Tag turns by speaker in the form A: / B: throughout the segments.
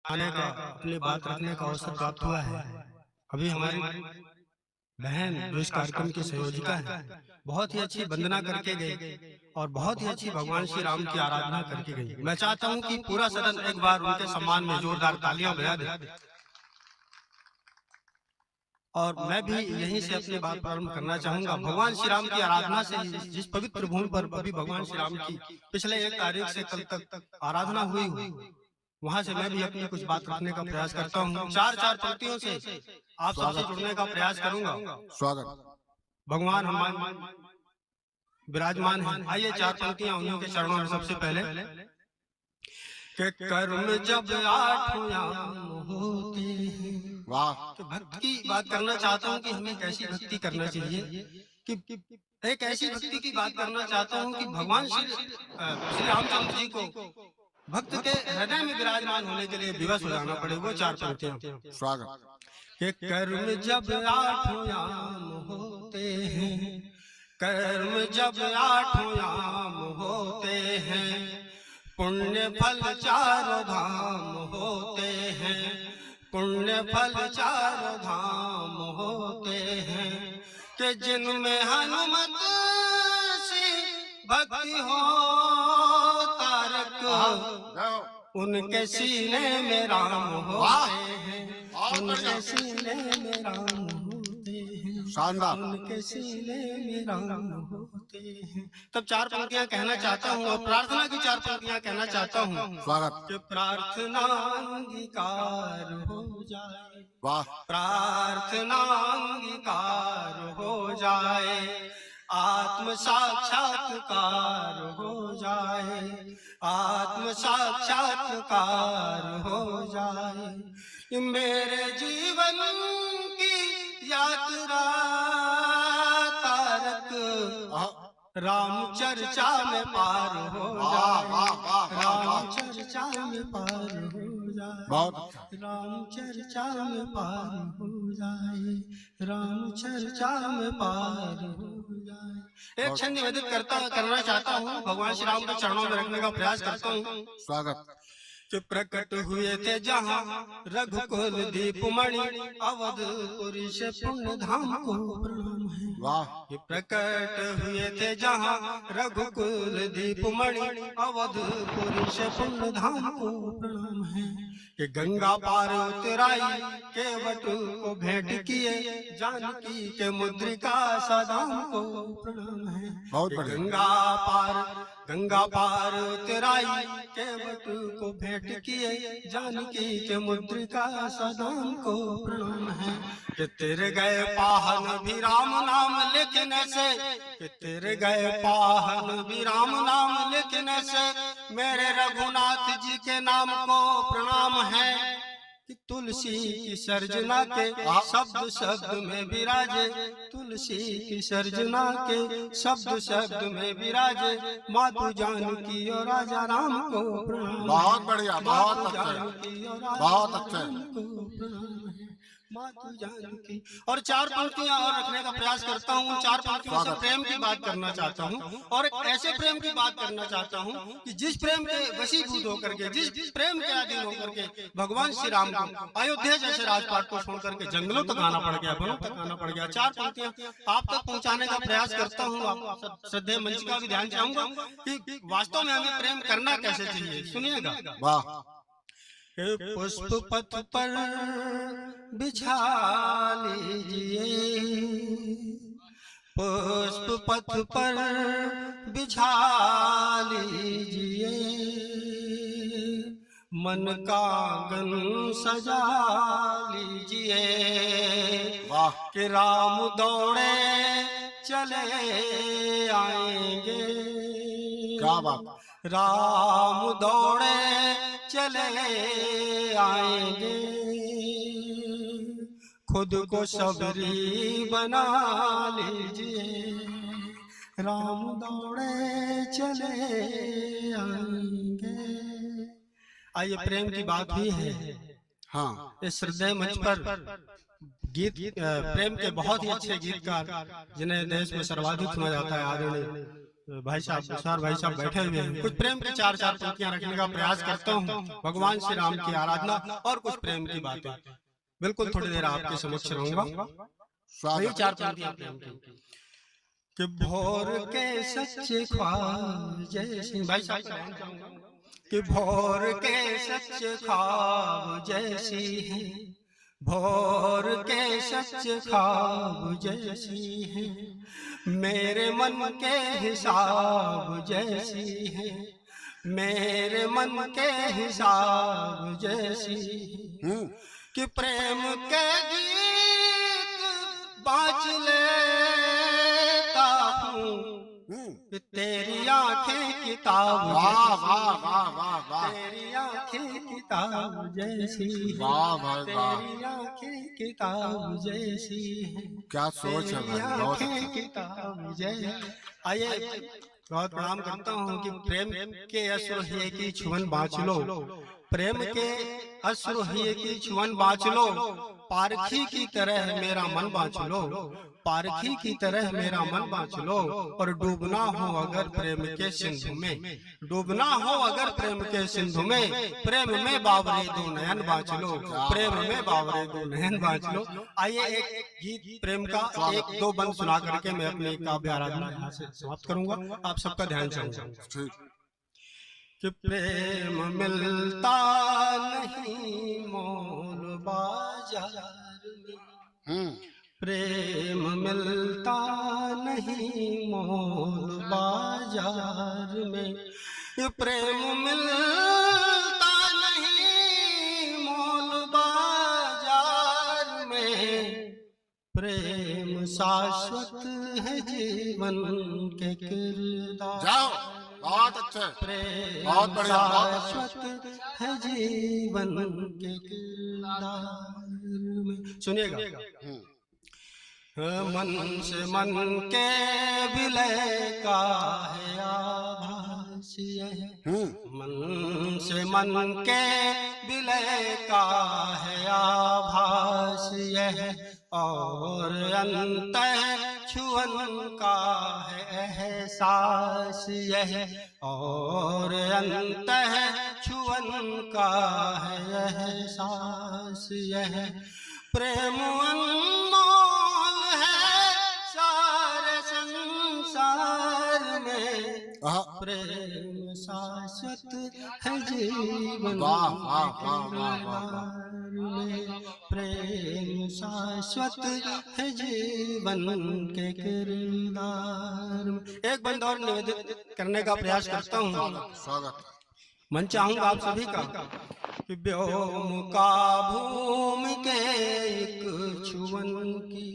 A: आने का, अपनी बात रखने का अवसर प्राप्त हुआ है। अभी हमारी बहन जो इस कार्यक्रम की संयोजिका है, बहुत ही अच्छी वंदना करके गई और बहुत ही अच्छी भगवान श्री राम की आराधना करके गई। मैं चाहता हूं कि पूरा सदन एक बार उनके सम्मान में जोरदार तालियां बजा दे। और मैं भी यहीं से अपनी बात प्रारंभ करना चाहूंगा। भगवान श्री राम की आराधना से जिस पवित्र भूमि पर अभी भगवान श्री राम की पिछले 1 तारीख से कल तक आराधना हुई, वहां से मैं भी अपनी कुछ बात रखने का प्रयास करता हूँ। 4 पंक्तियों से आप सबसे जुड़ने का प्रयास करूंगा।
B: स्वागत।
A: भगवान हमारे विराजमान है। आइए 4 पंक्तियां उन्हीं के चरणों में। सबसे पहले के कर्म जब 8 होते हैं।
B: वाह।
A: तो भक्त की बात करना चाहता हूँ कि हमें कैसी भक्ति करना चाहिए, कि एक ऐसी भक्ति की बात करना चाहता हूँ कि भगवान श्री रामचंद्र जी को भक्त के हृदय में विराजमान होने के लिए विवश हो जाना पड़े। वो 4 पंक्तियां।
B: स्वागत।
A: के कर्म जब 8 होते हैं, कर्म जब 8 होते हैं, पुण्य फल 4 धाम होते हैं, पुण्य फल 4 धाम होते हैं, कि जिनमें हनुमत सी भक्ति हो तारक, उनके सीने में राम होते हैं, उनके सीने में राम होते हैं,
B: शानदार।
A: उनके सीने में राम होते हैं। तब 4 पंक्तियां कहना चाहता हूँ और प्रार्थना की 4 पंक्तियां कहना चाहता हूँ।
B: स्वागत।
A: कि प्रार्थना अंगीकार हो जाए,
B: वाह।
A: प्रार्थना अंगीकार हो जाए, आत्म साक्षात्कार हो जाए, आत्म साक्षात्कार हो जाए, मेरे जीवन की यात्रा तारक राम चर्चा में पार हो जाए, राम चर्चा में पार हो जाए,
B: बहुत
A: राम चर्चा में पार हो जाए, राम चर्चा में पार हो जाए। एक क्षण निवेदित करना चाहता हूँ, भगवान श्री राम के चरणों में रखने का प्रयास करता हूँ।
B: स्वागत।
A: कि प्रकट हुए थे जहाँ रघुकुल दीप मणि, अवधपुरी से पुण्य धाम को प्रणाम है।
B: वाह।
A: कि प्रकट हुए थे जहाँ रघुकुल दीप मणि, अवधपुरी से पुण्य धाम को प्रणाम है। कि गंगा पार उतराई केवट को भेंट किए, जानकी के मुद्रिका सदाम को प्रणाम है।
B: बहुत बढ़िया।
A: गंगा पार उतराई केवट को भेंट किए, जानकी के मुद्रिका सदाम को प्रणाम है। कि तेरे गए पाहन भी राम नाम लिखने से, कि तेरे गए पाहन भी राम नाम लिखने से, मेरे रघुनाथ जी के नाम को प्रणाम है। कि तुलसी की सर्जना के शब्द शब्द में विराजे, तुलसी की सर्जना के शब्द शब्द में विराजे, मातु जानकी और राजा राम को प्रणाम।
B: बहुत बढ़िया, बहुत अच्छा, बहुत अच्छा।
A: मातु जानकी। और 4 पंक्तियां और रखने का प्रयास करता हूँ। 4 पंक्तियों से प्रेम की बात करना चाहता हूँ और एक ऐसे प्रेम की बात करना चाहता हूँ कि जिस प्रेम के वशीभूत होकर के, जिस प्रेम के अधीन होकर के भगवान श्री राम को अयोध्या जैसे राजपाट को छोड़ करके जंगलों तक आना पड़ गया, वनों तक आना पड़ गया। 4 पंक्तियां आप तक पहुँचाने का प्रयास करता हूँ। आप श्रद्धेय मंच का भी ध्यान चाहूंगा कि वास्तव में हमें प्रेम करना कैसे चाहिए। सुनिएगा।
B: वाह।
A: पुष्प पथ पर बिछा लीजिए, पुष्प पथ पर बिछा लीजिए, मन का आंगन सजा लीजिए।
B: वाह।
A: कि राम दौड़े चले आएंगे,
B: क्या बात।
A: राम दौड़े चले आएंगे, खुद को सबरी बना लीजिए, राम दौड़े चले आएंगे। आइए, प्रेम की बात भी है।
B: हाँ।
A: इस श्रद्धेय मंच पर प्रेम के बहुत ही अच्छे गीतकार, जिन्हें देश में सर्वाधिक सुना जाता है, आदरणीय भाई साहब विशाल भाई साहब बैठे हुए हैं, कुछ प्रेम की चार चार पंक्तियां रखने का प्रयास करता हूँ, भगवान श्री राम की आराधना और कुछ प्रेम की बातें। बिल्कुल थोड़ी देर आपके समक्ष रहूंगा। वही चार पंक्तियां प्रेम की कि भोर के सच्चे ख्वाब जैसे, भाई साहब कि भोर के सच्चे ख्वाब जैसी है, भोर के सच्चे ख्वाब जैसी है, मेरे मन के हिसाब जैसी है, मेरे मन के हिसाब जैसी है, कि प्रेम के गीत बाँच लेता हूँ, कि तेरी आंखें किताब,
B: वाह वाह वाह वाह वाह,
A: तेरी आंखें किताब जैसी,
B: वाह भाई वाह,
A: तेरी आंखें किताब जैसी है,
B: क्या सोच है भाई, बहुत अच्छा।
A: किताब जैसी। आइए बहुत प्रणाम करता हूँ कि प्रेम के अश्रु हिये की छुअन बाँच लो, प्रेम के अश्रु हिये की छुअन बाँच लो, पारखी की तरह मेरा मन बाँच लो, पारखी की तरह मेरा मन बाँच लो, और डूबना हो अगर प्रेम के सिंधु में, डूबना हो अगर प्रेम के सिंधु में, प्रेम में बावरे दो नयन बाँच लो, प्रेम में बावरे दो नयन बाँच लो। आइए एक गीत प्रेम का एक दो बंद सुना करके मैं अपनी काव्य आराधना यहाँ से समाप्त करूंगा, आप सबका ध्यान चाहूंगा। कि प्रेम मिलता नहीं मोल बाजार में, प्रेम मिलता नहीं मोल बाजार में, प्रेम मिलता नहीं मोल बाजार में, प्रेम शाश्वत है जीवन के किरदार।
B: जाओ, बहुत अच्छे, बहुत बढ़िया, बहुत अच्छा।
A: शाश्वत है जीवन के किरदार में। सुनिएगा। मन से मन के विलय का है आभास यह, मन से मन के विलय का है आभास यह, और अंतः छुअन का है एहसास यह, और अंतः छुअन का है एहसास यह, प्रेम अनमोल है सारे संसार में, प्रेम शाश्वत है जीवन में, प्रेम शाश्वत है जीवन के किरदार में। एक बंद और निवेदित करने का प्रयास करता हूँ,
B: स्वागत।
A: मन चाहूंगा आप सभी का कि व्योम का भूमि के एक छुअन की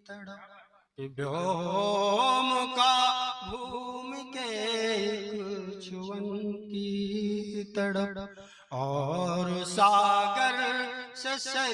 A: तड़प, व्योम का भूमि के एक छुअन की तड़प, और सागर से